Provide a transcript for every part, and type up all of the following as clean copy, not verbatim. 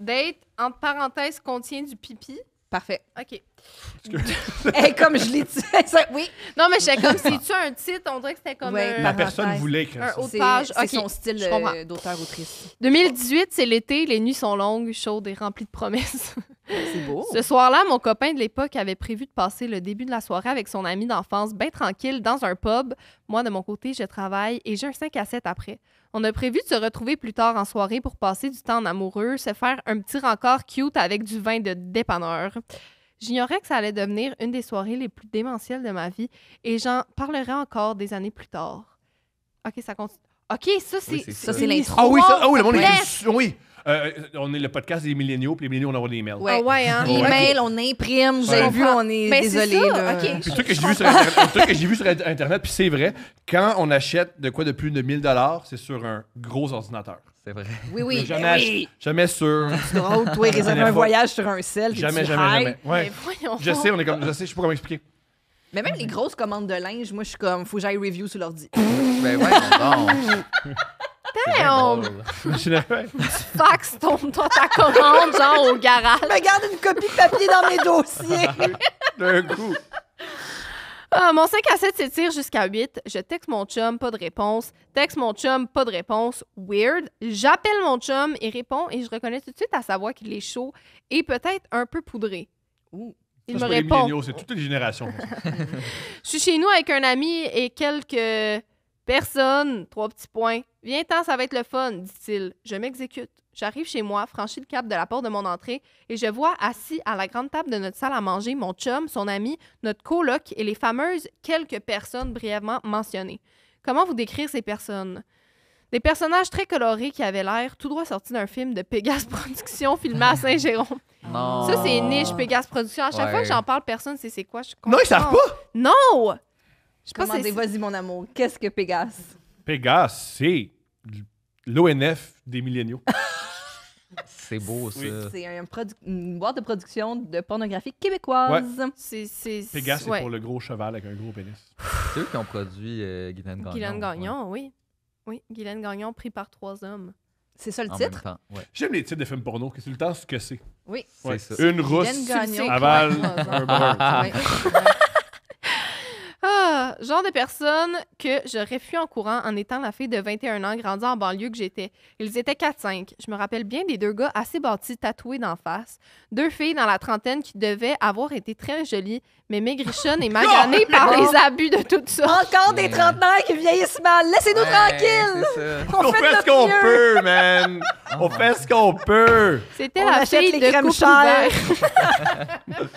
Date, entre parenthèses, contient du pipi. Parfait. OK. Hey, comme je l'ai dit. Oui. Non, mais j'étais comme, c'est-tu un titre? On dirait que c'était comme Ouais, un... La personne voulait écrire un ça. haut de page. C'est OK, son style je comprends. d'auteur-autrice. 2018, c'est l'été, les nuits sont longues, chaudes et remplies de promesses. C'est beau. Ce soir-là, mon copain de l'époque avait prévu de passer le début de la soirée avec son ami d'enfance, bien tranquille, dans un pub. Moi, de mon côté, je travaille et j'ai un 5 à 7 après. On a prévu de se retrouver plus tard en soirée pour passer du temps en amoureux, se faire un petit rencard cute avec du vin de dépanneur. J'ignorais que ça allait devenir une des soirées les plus démentielles de ma vie et j'en parlerai encore des années plus tard. OK, ça continue. OK, ça, c'est Oui, c'est Ça, ça. c'est l'intro. Ah oui, ça, oh, le monde Bref. écrit. Oui. On est le podcast des milléniaux, puis les milléniaux, on envoie des emails. Ouais. Ah ouais, hein? Email, on imprime, vous avez Ouais. vu, on est Ben, c'est désolé. ça, là. OK. Puis le truc que j'ai vu sur Internet, le truc que j'ai vu sur Internet, puis c'est vrai, quand on achète de quoi de plus de 1000 $, c'est sur un gros ordinateur. C'est vrai. Oui, oui. Jamais, oui. jamais sur. C'est drôle, toi, réserver un Jamais. voyage sur un sel. puis Jamais, tu jamais, hype. jamais. Ouais. Mais voyons Je sais, on est comme. Je sais pas comment expliquer. Mais même les grosses commandes de linge, moi, je suis comme, faut que j'aille review sur l'ordi. Ben ouais, non. Damn! Ouais. Fax ta commande, genre, au garage. Je me garde une copie de papier dans mes dossiers. D'un coup. Mon 5 à 7 s'étire jusqu'à 8. Je texte mon chum, pas de réponse. Texte mon chum, pas de réponse. Weird. J'appelle mon chum, il répond et je reconnais tout de suite à sa voix qu'il est chaud et peut-être un peu poudré. Ouh. Il Ça, me c'est pas les répond. milléniaux, c'est toutes les générations. Je suis chez nous avec un ami et quelques personnes. 3 petits points. Viens-t'en, ça va être le fun, dit-il. Je m'exécute. J'arrive chez moi, franchis le cap de la porte de mon entrée et je vois assis à la grande table de notre salle à manger mon chum, son ami, notre coloc et les fameuses quelques personnes brièvement mentionnées. Comment vous décrire ces personnes? Des personnages très colorés qui avaient l'air tout droit sortis d'un film de Pégase Productions filmé à Saint-Jérôme. Non. Ça, c'est niche, Pégase Productions. À chaque Ouais. fois que j'en parle, personne sait c'est quoi. Je Non, ils savent pas. Non! Je sais pas Commandez, c'est... vas-y, mon amour. Qu'est-ce que Pégase? Pégase, c'est l'ONF des milléniaux. C'est beau, ça. Oui. C'est une boîte de production de pornographie québécoise. c'est Pégase, c'est ouais. pour le gros cheval avec un gros pénis. C'est eux qui ont produit Guylaine Gagnon. Guylaine Gagnon, oui. Oui, Guylaine Gagnon pris par 3 hommes. C'est ça le En même titre? temps, ouais. J'aime les titres de films porno, que c'est le temps ce que c'est. Oui. Ouais. C'est ça. Une rousse Guylaine Gagnon. avale Ouais. un brun. Ouais. Ah, genre de personne que j'aurais fui en courant en étant la fille de 21 ans grandie en banlieue que j'étais. Ils étaient 4-5. Je me rappelle bien des 2 gars assez bâtis, tatoués d'en face. 2 filles dans la trentaine qui devaient avoir été très jolies, mais maigrichonnes et maganées par les abus de tout ça. Encore des trentenaires qui vieillissent mal. Laissez-nous tranquilles! C'est ça. On fait ce qu'on peut, man! On fait ce qu'on peut! C'était On la achète fille les de crèmes couple chères. ouvert.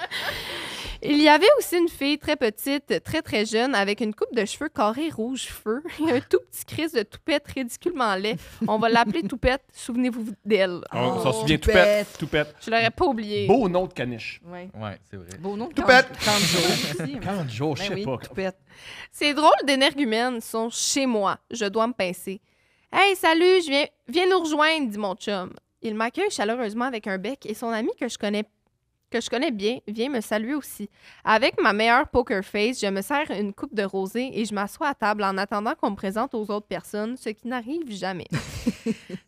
Il y avait aussi une fille très petite, très très jeune, avec une coupe de cheveux carrés rouge feu et un tout petit crise de toupette ridiculement laid. On va l'appeler Toupette, souvenez-vous d'elle. On s'en souvient, Toupette. Toupette. Je l'aurais pas oublié. Beau nom de caniche. Ouais. Ouais, c'est vrai. Beau nom. Toupette. Kanjo aussi. Quand jour, je Ben sais oui, pas. Toupette. Ces drôles d'énergumènes sont chez moi. Je dois me pincer. Hey, salut, viens nous rejoindre, dit mon chum. Il m'accueille chaleureusement avec un bec et son ami que je connais bien vient me saluer aussi. Avec ma meilleure poker face, je me sers une coupe de rosé et je m'assois à table en attendant qu'on me présente aux autres personnes, ce qui n'arrive jamais.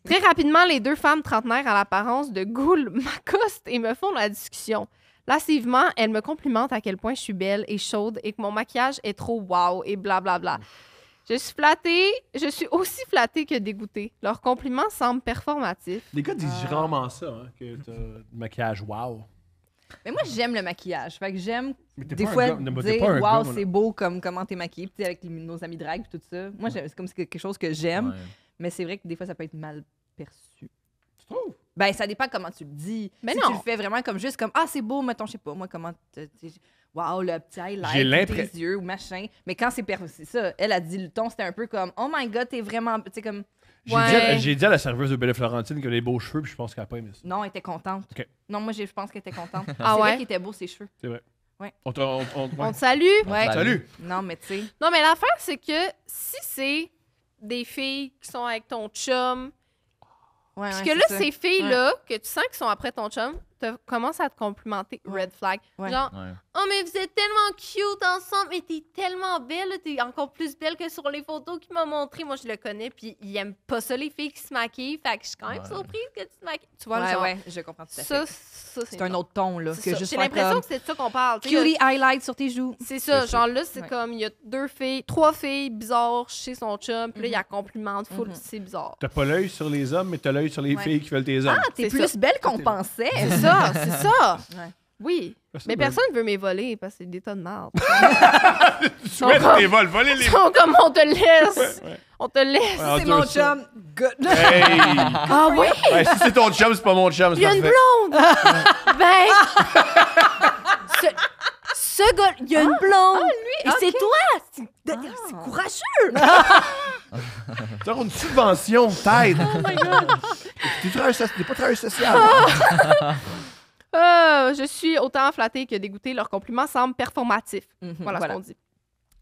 Très rapidement, les 2 femmes trentenaires à l'apparence de goules m'accostent et me font la discussion. Lascivement, elles me complimentent à quel point je suis belle et chaude et que mon maquillage est trop wow et blablabla. Je suis aussi flattée que dégoûtée. Leurs compliments semblent performatifs. Les gars disent rarement ça, hein, que t'as du maquillage wow. Mais moi, j'aime le maquillage. Fait que j'aime Mais t'es des pas un fois gars- mais t'es dire pas un gars, wow, moi, c'est beau comme comment t'es maquillée, puis avec nos amis drag et tout ça. Moi, c'est comme c'est quelque chose que j'aime, Ouais. mais c'est vrai que des fois, ça peut être mal perçu. Tu trouves? Ben, ça dépend comment tu le dis. Mais si non. tu le fais vraiment comme juste comme ah, c'est beau, mettons, je sais pas, moi, comment. Wow, le petit J'ai highlight, l'impression- tes yeux ou machin. Mais quand c'est ça, elle a dit le ton, c'était un peu comme oh my god, t'es vraiment. Tu sais, comme Ouais. J'ai dit à la serveuse de Belle Florentine qu'elle a les beaux cheveux, puis je pense qu'elle a pas aimé ça. non, elle était contente. Ok. Non, moi, je pense qu'elle était contente. Ah c'est ouais? vrai qu'il était beau, ses cheveux. C'est vrai. Ouais. On te On te salue. Ouais. Salut! Non, mais tu sais. Non, mais l'affaire, c'est que si c'est des filles qui sont avec ton chum, Ouais, puis ouais, que c'est là, ça. ces filles-là, que tu sens qu'ils sont après ton chum, commencent à te complimenter, red flag. Ouais. Genre, Ouais. Oh, mais vous êtes tellement cute ensemble, mais t'es tellement belle, là, t'es encore plus belle que sur les photos qu'il m'a montré. Moi, je le connais, puis il aime pas ça, les filles qui se maquillent. Fait que je suis quand même surprise que tu te maquilles. Tu vois, le genre. Ouais, je comprends tout à fait. Ça, C'est un autre ton, là. C'est Que ça. juste J'ai faire l'impression comme que c'est de ça qu'on parle. tu sais, cutie highlight sur tes joues. C'est ça, C'est ça. genre là, c'est Ouais. comme il y a 3 filles bizarres chez son chum, puis là, il y a complimente full, c'est bizarre. T'as pas l'œil sur les hommes, mais t'as l'œil sur les Ouais. filles qui veulent tes hommes. Ah, t'es C'est plus ça. belle qu'on pensait. C'est ça, c'est ça. Ouais. Oui. Personne Mais veut- personne veut mes voler parce que c'est des tas de merde. Tu souhaites tes vols, volez les Ils sont comme on te laisse. On te laisse. Ouais, C'est on mon dure ça. chum. Good. Hey! Ah oui? Ouais, si c'est ton chum, c'est pas mon chum, c'est Il y a une parfait. blonde! Ben! Ce gars, il y a une blonde! Et c'est toi! C'est courageux! Tu as une subvention, t'aides. Oh my God! T'es pas travailleur social. Je suis autant flattée que dégoûtée. Leurs compliments semblent performatifs. Voilà ce qu'on dit.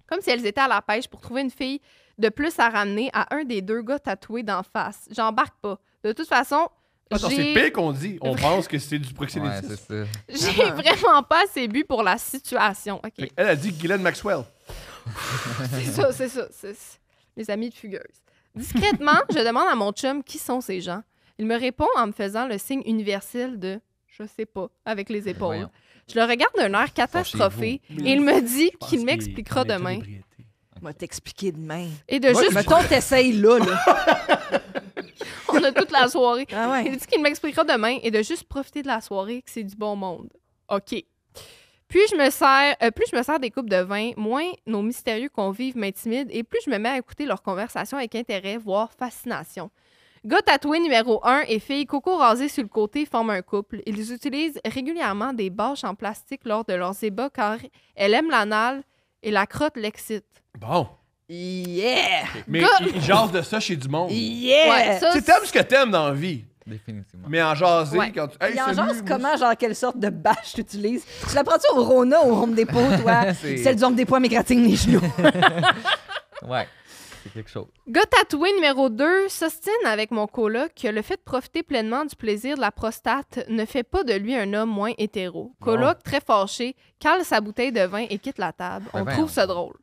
Comme si elles étaient à la pêche pour trouver une fille de plus à ramener à un des deux gars tatoués d'en face. J'embarque pas. De toute façon, Attends, c'est pire qu'on dit. On pense que c'est du Ouais, proxénétisme. c'est ça. j'ai vraiment pas assez bu pour la situation. OK. Fait Elle a dit Ghislaine Maxwell. C'est ça. C'est les amis de Fugueuse. Discrètement, je demande à mon chum qui sont ces gens. Il me répond en me faisant le signe universel de « je sais pas » avec les épaules. Voyons. Je le regarde d'un air catastrophé et il me dit Je pense qu'il m'expliquera est en état demain. d'ébriété. On va t'expliquer demain. Et de juste... Mettons, t'essayes là. On a toute la soirée. Ah ouais. Il dit qu'il m'expliquera demain et de juste profiter de la soirée, que c'est du bon monde. OK. Puis je me sers, plus je me sers des coupes de vin, moins nos mystérieux convives m'intimident et plus je me mets à écouter leurs conversations avec intérêt, voire fascination. Gars tatoué numéro 1 et fille coco rasée sur le côté forment un couple. Ils utilisent régulièrement des bâches en plastique lors de leurs ébats car elle aime l'anal et la crotte l'excite. Bon. Yeah! Mais Gars- il jase de ça chez du monde. Yeah! Ouais, ça, Tu sais, t'aimes ce que t'aimes dans la vie. Définitivement. Mais en jaser, Ouais. quand tu. Il en salut, genre, moi, comment, genre, quelle sorte de bâche tu utilises? Tu la prends-tu au Rona ou au Home Depot, toi? C'est- Celle du Home Depot m'égratigne les genoux. Ouais, c'est quelque chose. Gars tatoué numéro 2 s'ostine avec mon coloc que le fait de profiter pleinement du plaisir de la prostate ne fait pas de lui un homme moins hétéro. Coloc, très fâché, cale sa bouteille de vin et quitte la table. Ben On voyons. trouve ça drôle.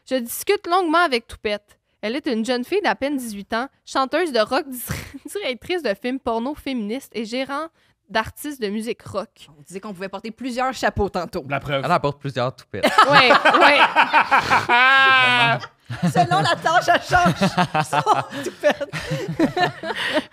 Je discute longuement avec Toupette. Elle est une jeune fille d'à peine 18 ans, chanteuse de rock, directrice de films porno féministes et gérant d'artistes de musique rock. On disait qu'on pouvait porter plusieurs chapeaux tantôt. La preuve. Elle apporte plusieurs toupettes. Ouais, ouais. Selon la tâche, elle change son toupette.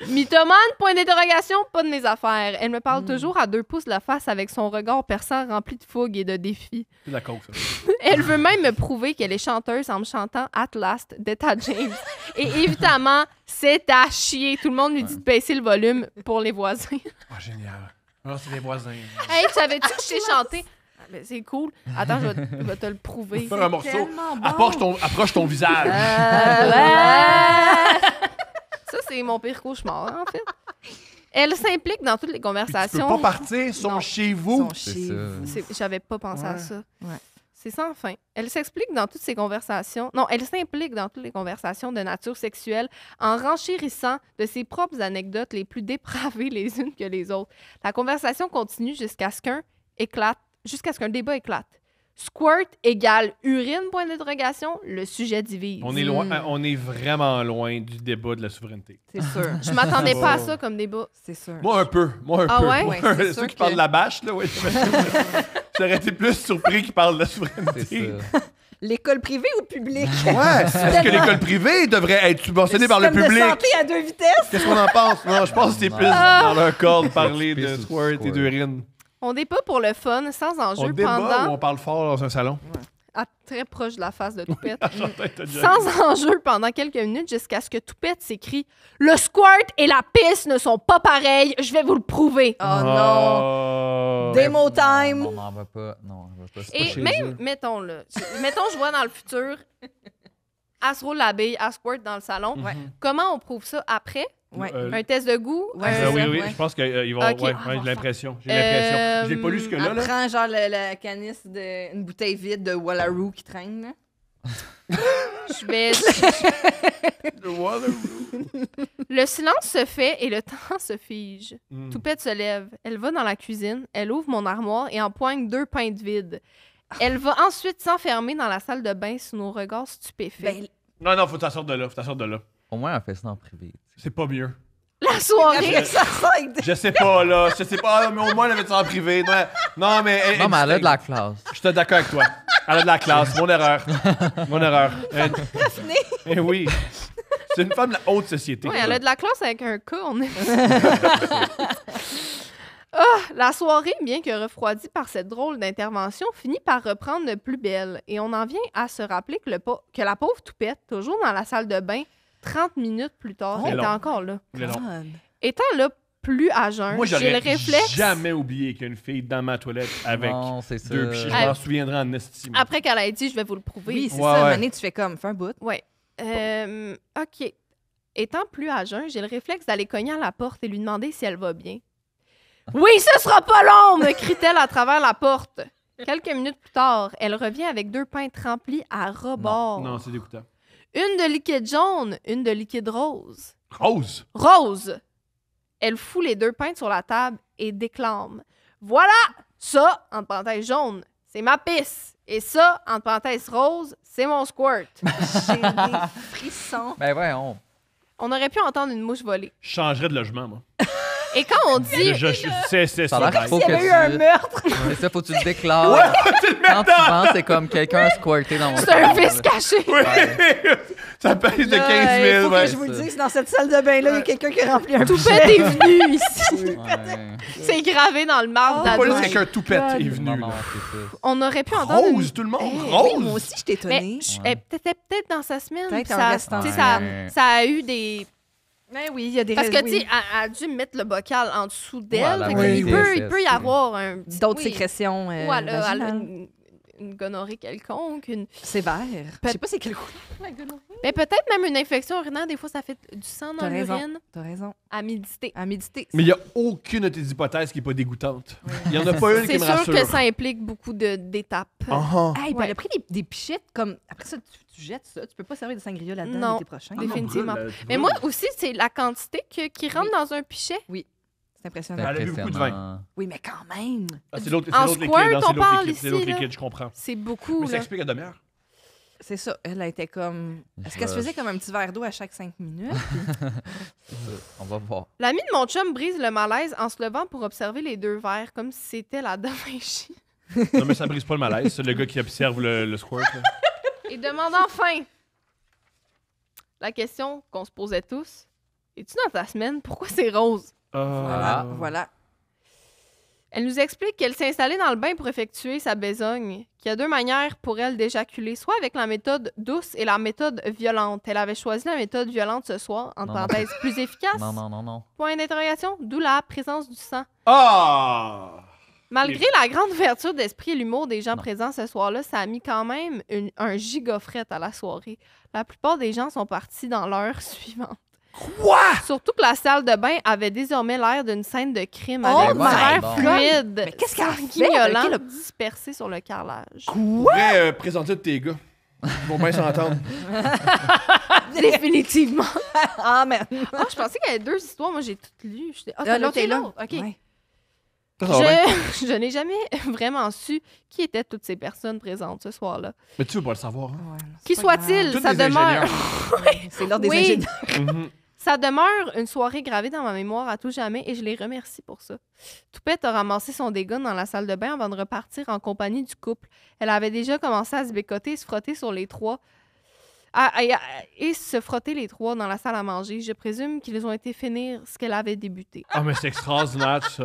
Mythomane, point d'interrogation, pas de mes affaires. Elle me parle toujours à 2 pouces de la face avec son regard perçant rempli de fougue et de défis. C'est de la coke, ça. Elle veut même me prouver qu'elle est chanteuse en me chantant At Last d'Etta James. Et évidemment, c'est à chier. Tout le monde lui dit de baisser le volume pour les voisins. Ah, génial. Ah, c'est les voisins. Hey, tu savais-tu que je sais chanter? Ah, ben, c'est cool. Attends, je vais te le prouver. Faire un morceau. Tellement bon. Approche ton visage. Ça, c'est mon pire cauchemar, en fait. Elle s'implique dans toutes les Tu peux conversations. pas partir, ils sont Non. chez vous. Son C'est chier. ça. J'avais pas pensé à Ouais. ça. Ouais. C'est sans fin. Elle s'explique dans toutes ces conversations. Non, elle s'implique dans toutes les conversations de nature sexuelle en renchérissant de ses propres anecdotes les plus dépravées les unes que les autres. La conversation continue jusqu'à ce qu'un débat éclate. Squirt égale urine, point d'interrogation, le sujet divise. On est loin, on est vraiment loin du débat de la souveraineté. C'est sûr. Je m'attendais pas à ça comme débat. C'est sûr. Moi, un peu. Ah peu. ouais? Moi, Ouais, c'est ceux sûr qui que- parlent de la bâche, là, oui. J'aurais été plus surpris qu'ils parlent de la souveraineté. C'est ça. L'école privée ou publique? Ouais, est-ce que l'école privée devrait être subventionnée par le Système public? de santé à 2 vitesses? Qu'est-ce qu'on en pense? Non, je pense que c'est plus Ah! dans leur corps de parler de Pisse ou squirt et squirt. d'urine. On débat pour le fun, sans On enjeu, débat pendant... ou on parle fort dans un salon? très proche de la face de Toupette. T'as déjà- Sans enjeu pendant quelques minutes jusqu'à ce que Toupette s'écrie « Le squirt et la pisse ne sont pas pareils, je vais vous le prouver. Oh non! Oh. Démo time! On n'en va pas. Non, on va pas. C'est pas Et chez même, eux. mettons, je vois dans le futur, elle se roule la bille, elle squirt dans le salon. Ouais. Comment on prouve ça après? Ouais. Un test de goût? Ouais, Ah oui, oui, ouais. je pense qu'ils vont. Ok. Ouais, ouais, j'ai l'impression. J'ai l'impression. Je l'ai pas lu jusque-là. Elle Là. prend genre la canisse une bouteille vide de Wallaroo qui traîne. Là. Je vais... The water room. Le silence se fait et le temps se fige. Mm. Toupette se lève. Elle va dans la cuisine. Elle ouvre mon armoire et empoigne 2 pintes vides. Elle va ensuite s'enfermer dans la salle de bain sous nos regards stupéfaits. Ben, Non, faut que t'en sortes de là. Faut que t'en sortes de là. Au moins, elle fait ça en privé. C'est pas mieux. La soirée... après ça sort avec des- Je sais pas, là. Je sais pas, mais au moins, elle avait ça en privé. Non, mais... Non, mais elle a de la classe. Je suis d'accord avec toi. Elle a de la classe. Mon erreur. Mon erreur. Eh oui. C'est une femme de la haute société. Oui, elle a de la classe avec un cas. On est... La soirée, bien que refroidie par cette drôle d'intervention, finit par reprendre de plus belle. Et on en vient à se rappeler que la pauvre Toupette, toujours dans la salle de bain, 30 minutes plus tard, C'est était long. encore là. C'est long. God. Étant là plus à jeun, Moi, j'ai le j'aurais réflexe, jamais oublié qu'il y a une fille dans ma toilette avec Non, c'est ça. 2 pichets. Je Ah. m'en souviendrai en estime. après qu'elle ait dit « je vais vous le prouver Oui, c'est Ouais, ça. ouais. Mané, tu fais comme, fais un bout. Ouais. OK. Étant plus à jeun, j'ai le réflexe d'aller cogner à la porte et lui demander si elle va bien. « Oui, ce sera pas long! » me crie-t-elle à travers la porte. Quelques minutes plus tard, elle revient avec 2 pintes remplies à rebord. Non, c'est dégoûtant. Une de liquide jaune, une de liquide rose. Rose! Rose! Elle fout les 2 pintes sur la table et déclame. Voilà! Ça, entre parenthèses jaune, c'est ma pisse. Et ça, entre parenthèses rose, c'est mon squirt. J'ai des frissons. Ben voyons. On aurait pu entendre une mouche voler. Je changerais de logement, moi. Et quand on dit... C'est Ça a l'air qu'il faut S'il y que avait eu un tu... meurtre. C'est ça, faut que tu le déclares. Quand tu penses, c'est comme quelqu'un a squirté dans mon C'est un salon, vice là. caché. Oui! Ça pèse de 15 Là, 000. il faut ouais. que je vous le dise, dans cette salle de bain-là, il y a quelqu'un qui a rempli un Toupette pichet. est venu ici. Ouais. C'est gravé dans le marbre de la Pas juste douche. quelqu'un toupette God. est venu. Non, non, là. c'est ça. On aurait pu entendre une... Rose, tout le monde! Hey, Rose! oui, moi aussi, je t'ai étonnée. Mais Ouais. peut-être dans sa semaine. Peut-être puis un ça, restant tu sais, de ça, semaine. ça a eu des... Mais oui, il y a des Parce que, raisons, tu sais, oui. elle a dû mettre le bocal en dessous d'elle. Ouais, fait la que il moitié, peut y avoir un... D'autres oui. sécrétions Ou elle a vaginales. une gonorrhée quelconque. Sévère. Je sais pas c'est quel coup. Mais peut-être même une infection urinaire. Des fois, ça fait du sang dans T'as raison. l'urine. T'as raison. À méditer. À méditer. Mais il n'y a aucune de tes hypothèses qui n'est pas dégoûtante. Il n'y en a pas une qui C'est me sûr rassure. que ça implique beaucoup d'étapes. Ah, Hey, puis Ouais. elle a pris des pichettes comme. Après ça, tu jettes ça. Tu peux pas servir de sangria là-dedans Non. l'été prochain. ah. Définitivement. Brûle, tu Mais brûles. moi aussi, c'est la quantité qui rentre dans un pichet. C'est impressionnant. Elle a bu beaucoup de vin. Oui, mais quand même. Ah, c'est l'autre En liquide, squirt, hein, c'est on parle l'autre liquide, c'est l'autre ici, là. liquide, je comprends. C'est beaucoup, Mais ça là. explique la demi-heure. C'est ça. Elle a été comme. Est-ce qu'elle se faisait comme un petit verre d'eau à chaque 5 minutes? On va voir. L'ami de mon chum brise le malaise en se levant pour observer les 2 verres, comme si c'était la Da Vinci. Non, mais ça brise pas le malaise. C'est le gars qui observe le squirt. là. Et demande enfin la question qu'on se posait tous. Es-tu dans ta semaine? Pourquoi c'est rose? Voilà, voilà. Elle nous explique qu'elle s'est installée dans le bain pour effectuer sa besogne, qu'il y a 2 manières pour elle d'éjaculer, soit avec la méthode douce et la méthode violente. Elle avait choisi la méthode violente ce soir, entre Non, non. parenthèses, plus efficace, Non, non, non, non. point d'interrogation, d'où la présence du sang. Ah! Malgré la grande ouverture d'esprit et l'humour des gens Non. présents ce soir-là, ça a mis quand même un gigafret à la soirée. La plupart des gens sont partis dans l'heure suivante. Quoi? Surtout que la salle de bain avait désormais l'air d'une scène de crime Oh avec my divers God! fluides Mais qu'est-ce qu'elle a fait? sanguignolants Ok, le- dispersés sur le carrelage. On pourrait présenter de tes gars. Ils vont bien s'entendre. Définitivement. Amen. Ah, je pensais qu'il y avait 2 histoires. Moi, j'ai toutes lues. Ah, Là, l'autre t'es est là. là. OK. Ouais. Ça va bien. Je n'ai jamais vraiment su qui étaient toutes ces personnes présentes ce soir-là. Mais tu veux pas le savoir. Hein? Ouais, c'est Qui pas grave. soit-il, Tous ça des demeure... C'est l'heure des Oui. ingénieurs. Mhm. Ça demeure une soirée gravée dans ma mémoire à tout jamais et je les remercie pour ça. Toupette a ramassé son dégât dans la salle de bain avant de repartir en compagnie du couple. Elle avait déjà commencé à se bécoter et se frotter sur les 3. Et se frotter les 3 dans la salle à manger. Je présume qu'ils ont été finir ce qu'elle avait débuté. Ah, mais c'est extraordinaire, tout ça.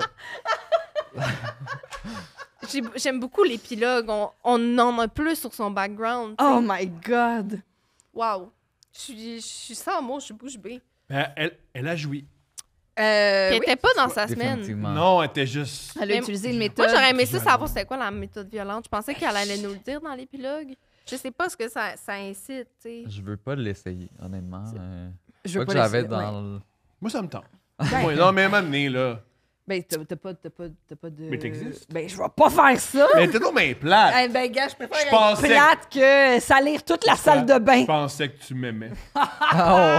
J'aime beaucoup l'épilogue. On en a plus sur son background. Oh my God. Wow. Je suis sans mots, je suis bouche bée. Mais elle a joui. Elle Oui. était pas dans sa semaine. Définitivement. Non, elle était juste. Elle a Mais- utilisé une méthode. Moi, j'aurais aimé ça violente. savoir c'était quoi la méthode violente. Je pensais qu'elle allait nous le dire dans l'épilogue. Je sais pas ce que ça incite, tu sais. Je veux pas l'essayer, honnêtement. Je Pas veux que pas j'avais laisser- dans ouais. le... Moi, ça me tente. Ouais, non, mais m'amener, là. Ben, t'as pas de... Mais t'existes. Ben, je vais pas faire ça! Mais t'es donc bien plate. Eh ben, gars, je préfère Je être pensais- plate que salir toute la salle de bain. Je pensais que tu m'aimais. Oh.